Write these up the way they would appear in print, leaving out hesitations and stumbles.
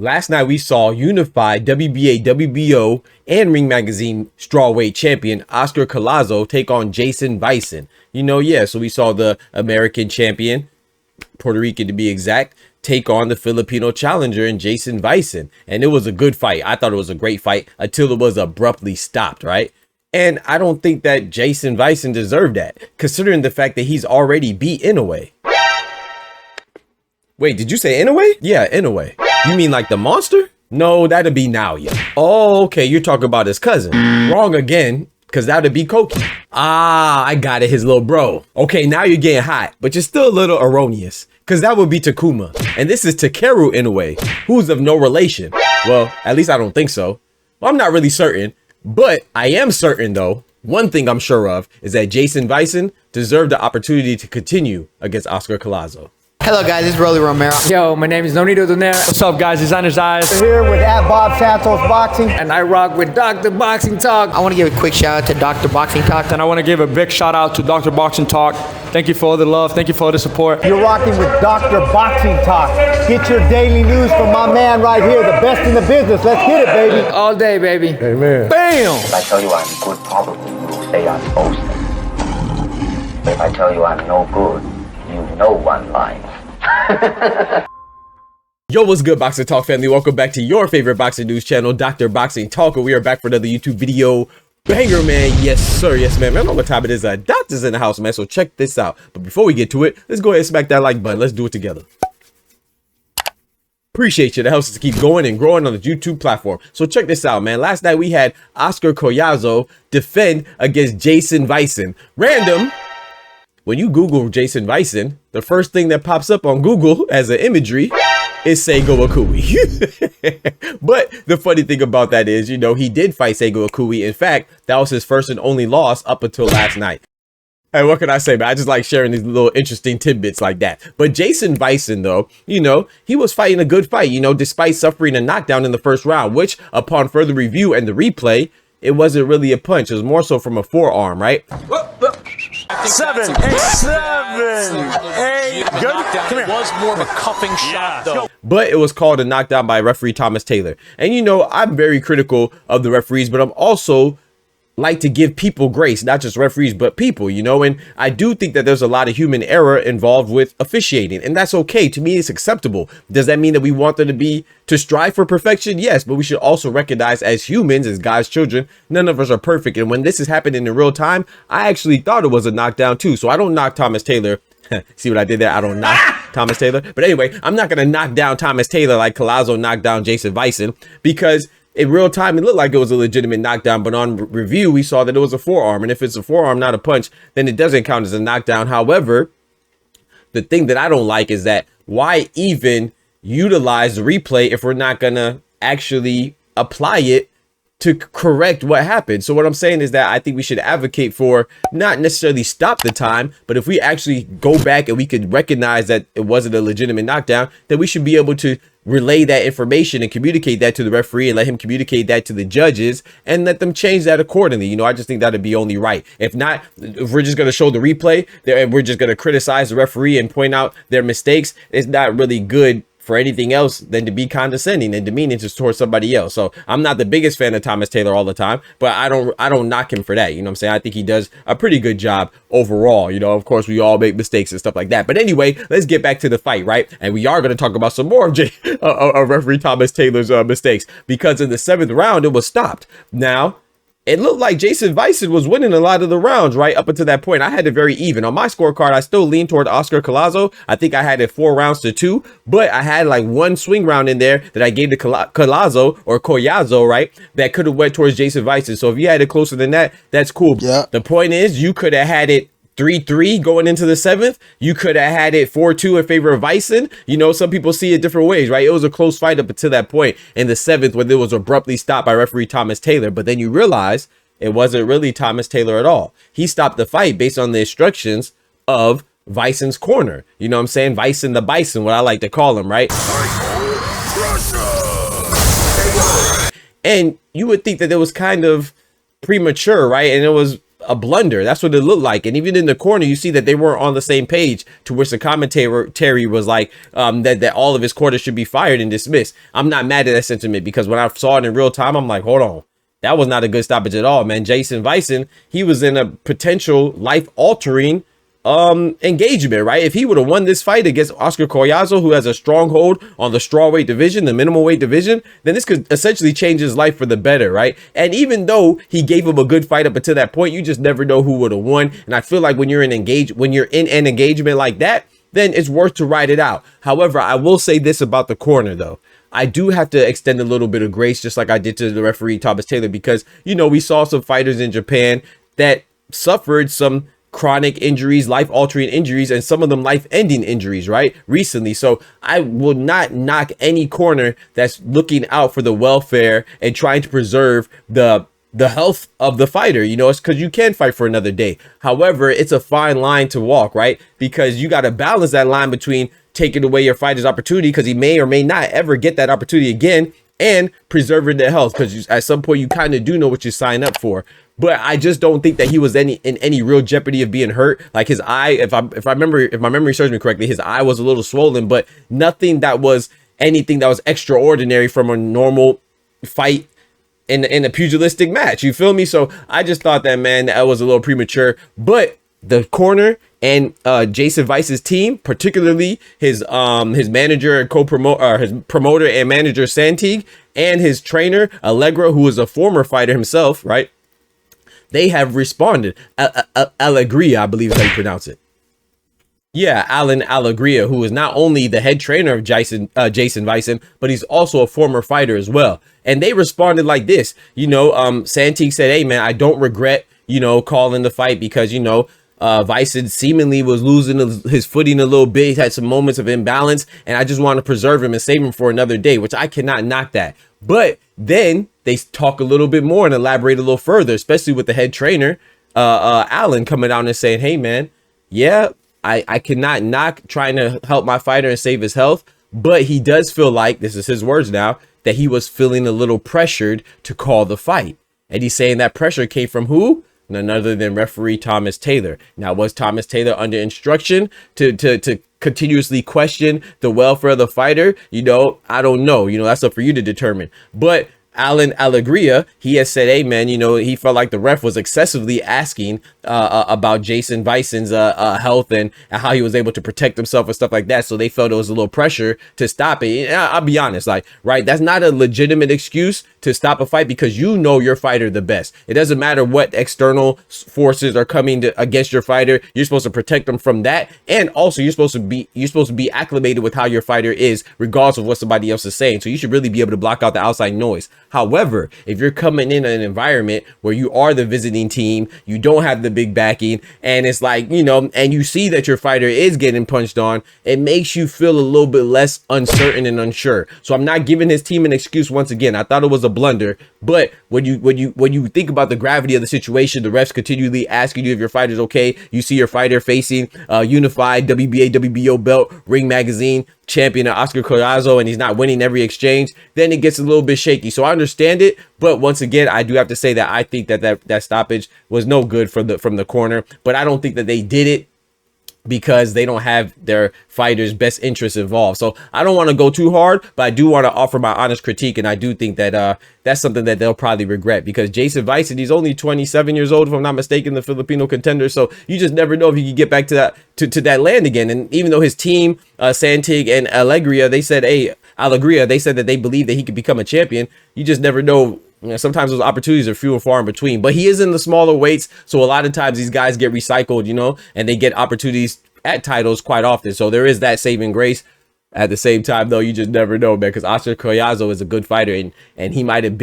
Last night we saw unified WBA, WBO, and Ring Magazine strawweight champion Oscar Collazo take on Jayson Vayson. So we saw the American champion, Puerto Rican to be exact, take on the Filipino challenger in Jayson Vayson. And it was a good fight. I thought it was a great fight until it was abruptly stopped, right? And I don't think that Jayson Vayson deserved that, considering the fact that he's already beat Inoue. Wait, did you say Inoue? Yeah, Inoue. You mean like the monster? No, that'd be Naoya. Oh, okay, you're talking about his cousin. Wrong again, because that'd be Koki. Ah, I got it, his little bro. Okay, now you're getting hot, but you're still a little erroneous, because that would be Takuma. And this is Takeru Inoue, who's of no relation. Well, at least I don't think so. Well, I'm not really certain, but I am certain though. One thing I'm sure of is that Jayson Vayson deserved the opportunity to continue against Oscar Collazo. Hello guys, this is Rolly Romero. Yo, my name is Nonito Donaire. What's up guys, Designer's Eyes. We're here with Bob Santos Boxing. And I rock with Dr. Boxing Talk. I want to give a quick shout out to Dr. Boxing Talk. And I want to give a big shout out to Dr. Boxing Talk. Thank you for all the love, thank you for all the support. You're rocking with Dr. Boxing Talk. Get your daily news from my man right here, the best in the business. Let's get it, baby. All day, baby. Amen. Bam! If I tell you I'm good, probably you'll say I'm boasting. If I tell you I'm no good, you know one line. Yo, what's good, Boxing Talk family? Welcome back to your favorite boxing news channel, Dr. Boxing Talk. We are back for another YouTube video. Banger, man. Yes, sir. Yes, man. I don't know what time it is. Doctor's in the house, man. So check this out. But before we get to it, let's go ahead and smack that like button. Let's do it together. Appreciate you. That helps us to keep going and growing on the YouTube platform. So check this out, man. Last night we had Oscar Collazo defend against Jayson Vayson. Random. When you Google Jayson Vayson, the first thing that pops up on Google as an imagery is Seigo Akui. But the funny thing about that is, he did fight Seigo Akui. In fact, that was his first and only loss up until last night. And what can I say, man? I just like sharing these little interesting tidbits like that. But Jayson Vayson, though, he was fighting a good fight, despite suffering a knockdown in the first round, which upon further review and the replay, it wasn't really a punch. It was more so from a forearm, right? 7, 8, 7, 8. Good. Come here. Was more of a cuffing shot, though. But it was called a knockdown by referee Thomas Taylor. And I'm very critical of the referees, but I'm also like to give people grace, not just referees, but people, and I do think that there's a lot of human error involved with officiating, and that's okay. To me, it's acceptable. Does that mean that we want them to strive for perfection? Yes, but we should also recognize as humans, as God's children, none of us are perfect. And when this is happening in real time, I actually thought it was a knockdown too. So I don't knock Thomas Taylor. See what I did there? I don't knock Thomas Taylor. But anyway, I'm not going to knock down Thomas Taylor like Collazo knocked down Jayson Vayson, because in real time, it looked like it was a legitimate knockdown, but on review, we saw that it was a forearm. And if it's a forearm, not a punch, then it doesn't count as a knockdown. However, the thing that I don't like is that why even utilize the replay if we're not going to actually apply it to correct what happened? So what I'm saying is that I think we should advocate for not necessarily stop the time, but if we actually go back and we could recognize that it wasn't a legitimate knockdown, then we should be able to relay that information and communicate that to the referee and let him communicate that to the judges and let them change that accordingly. I just think that'd be only right. If not, if we're just going to show the replay and we're just going to criticize the referee and point out their mistakes, it's not really good for anything else than to be condescending and demeaning just towards somebody else. So I'm not the biggest fan of Thomas Taylor all the time, but I don't knock him for that. You know what I'm saying? I think he does a pretty good job overall. Of course, we all make mistakes and stuff like that. But anyway, let's get back to the fight, right? And we are going to talk about some more of referee Thomas Taylor's mistakes, because in the 7th round, it was stopped. Now, it looked like Jayson Vayson was winning a lot of the rounds, right? Up until that point, I had it very even. On my scorecard, I still leaned toward Oscar Collazo. I think I had it 4 rounds to 2, but I had like one swing round in there that I gave to Collazo or Collazo, right? That could have went towards Jayson Vayson. So if you had it closer than that, that's cool. Yeah. The point is, you could have had it 3-3 going into the 7th. You could have had it 4-2 in favor of Vayson. Some people see it different ways, right? It was a close fight up until that point in the 7th when it was abruptly stopped by referee Thomas Taylor. But then you realize it wasn't really Thomas Taylor at all. He stopped the fight based on the instructions of Vayson's corner. You know what I'm saying? Vayson the Bison, what I like to call him, right? And you would think that it was kind of premature, right? And it was a blunder. That's what it looked like. And even in the corner, you see that they weren't on the same page, to which the commentary was like, that all of his quarters should be fired and dismissed. I'm not mad at that sentiment, because when I saw it in real time, I'm like, hold on. That was not a good stoppage at all, man. Jayson Vayson, he was in a potential life-altering engagement, right? If he would have won this fight against Oscar Collazo, who has a stronghold on the strawweight division, the minimum weight division, then this could essentially change his life for the better, right? And even though he gave him a good fight up until that point, you just never know who would have won. And I feel like when you're in an engagement like that, then it's worth to ride it out. However, I will say this about the corner, though. I do have to extend a little bit of grace, just like I did to the referee, Thomas Taylor, because, you know, we saw some fighters in Japan that suffered some chronic injuries, life-altering injuries, and some of them life-ending injuries, right, recently. So I will not knock any corner that's looking out for the welfare and trying to preserve the health of the fighter. You know, it's because you can fight for another day. However, it's a fine line to walk, right? Because you got to balance that line between taking away your fighter's opportunity, because he may or may not ever get that opportunity again, and preserving their health, because at some point you kind of do know what you sign up for. But I just don't think that he was in any real jeopardy of being hurt. Like his eye, if my memory serves me correctly, his eye was a little swollen, but nothing that was anything that was extraordinary from a normal fight in a pugilistic match. You feel me? So I just thought that, man, that was a little premature. But the corner and Jayson Vayson's team, particularly his manager and his promoter and manager Santig, and his trainer Allegra, who is a former fighter himself, right? They have responded. Alegria, I believe is how you pronounce it. Yeah, Alan Alegria, who is not only the head trainer of Jayson Vayson, but he's also a former fighter as well. And they responded like this. You know, Santig said, "Hey, man, I don't regret, you know, calling the fight, because, you know, Vayson seemingly was losing his footing a little bit. He had some moments of imbalance, and I just want to preserve him and save him for another day," which I cannot knock that. But then they talk a little bit more and elaborate a little further, especially with the head trainer, Alan, coming out and saying, "Hey, man, yeah, I cannot knock trying to help my fighter and save his health, but he does feel like," this is his words now, "that he was feeling a little pressured to call the fight." And he's saying that pressure came from who? None other than referee Thomas Taylor. Now, was Thomas Taylor under instruction to continuously question the welfare of the fighter? You know, I don't know. You know, that's up for you to determine. But Alan Alegria, he has said, "Hey, man, you know, he felt like the ref was excessively asking about Jayson Vayson's health and how he was able to protect himself and stuff like that. So they felt it was a little pressure to stop it." And I'll be honest, like, right, that's not a legitimate excuse to stop a fight, because you know your fighter the best. It doesn't matter what external forces are coming against your fighter. You're supposed to protect them from that, and also you're supposed to be acclimated with how your fighter is, regardless of what somebody else is saying. So you should really be able to block out the outside noise. However, if you're coming in an environment where you are the visiting team, you don't have the big backing, and it's like, you know, and you see that your fighter is getting punched on, it makes you feel a little bit less uncertain and unsure. So I'm not giving his team an excuse. Once again, I thought it was a blunder, but when you think about the gravity of the situation, the refs continually asking you if your fighter's okay. You see your fighter facing unified WBA, WBO belt, Ring Magazine champion Oscar Collazo, and he's not winning every exchange, then it gets a little bit shaky. So I understand it, but once again, I do have to say that I think that stoppage was no good from the corner, but I don't think that they did it because they don't have their fighters' best interests involved. So I don't want to go too hard, but I do want to offer my honest critique, and I do think that that's something that they'll probably regret, because Jayson Vayson, he's only 27 years old, if I'm not mistaken, the Filipino contender. So you just never know if he could get back to that land again. And even though his team, Santig and Alegria, they said, they said that they believe that he could become a champion, you just never know. You know, sometimes those opportunities are few and far in between, but he is in the smaller weights. So a lot of times these guys get recycled, you know, and they get opportunities at titles quite often. So there is that saving grace. At the same time, though, you just never know, man, because Oscar Collazo is a good fighter, and he might have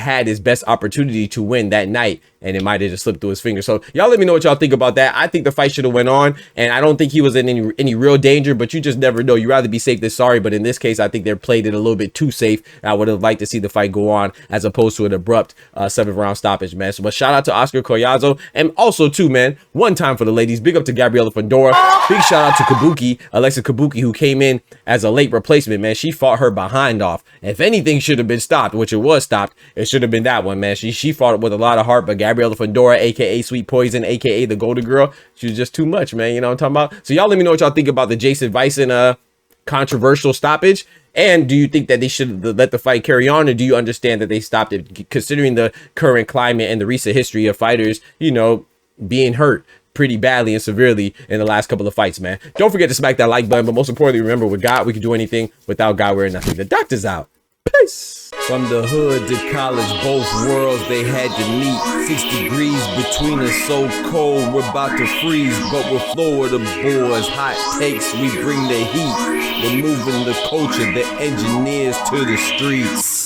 had his best opportunity to win that night and it might have just slipped through his fingers. So y'all let me know what y'all think about that. I think the fight should have went on, and I don't think he was in any real danger, but you just never know. You'd rather be safe than sorry, but in this case, I think they played it a little bit too safe. I would have liked to see the fight go on as opposed to an abrupt 7th round stoppage, man. So, but shout out to Oscar Collazo, and also too, man, one time for the ladies, big up to Gabriela Fandora. Big shout out to Kabuki, Alexa Kabuki, who came in as a late replacement, man. She fought her behind off. If anything should have been stopped, which it was stopped, it should have been that one, man. She fought it with a lot of heart, but Gabriela Fandora, aka Sweet Poison, aka the Golden Girl, she was just too much, man. You know what I'm talking about? So y'all let me know what y'all think about the Jayson Vayson controversial stoppage. And do you think that they should let the fight carry on, or do you understand that they stopped it, considering the current climate and the recent history of fighters, you know, being hurt pretty badly and severely in the last couple of fights, man? Don't forget to smack that like button, but most importantly, remember, with God, we can do anything. Without God, we're nothing. The doctor's out. Peace. From the hood to college, both worlds they had to meet. 6 degrees between us, so cold we're about to freeze. But we're Florida boys, hot takes, we bring the heat. We're moving the culture, the engineers to the streets.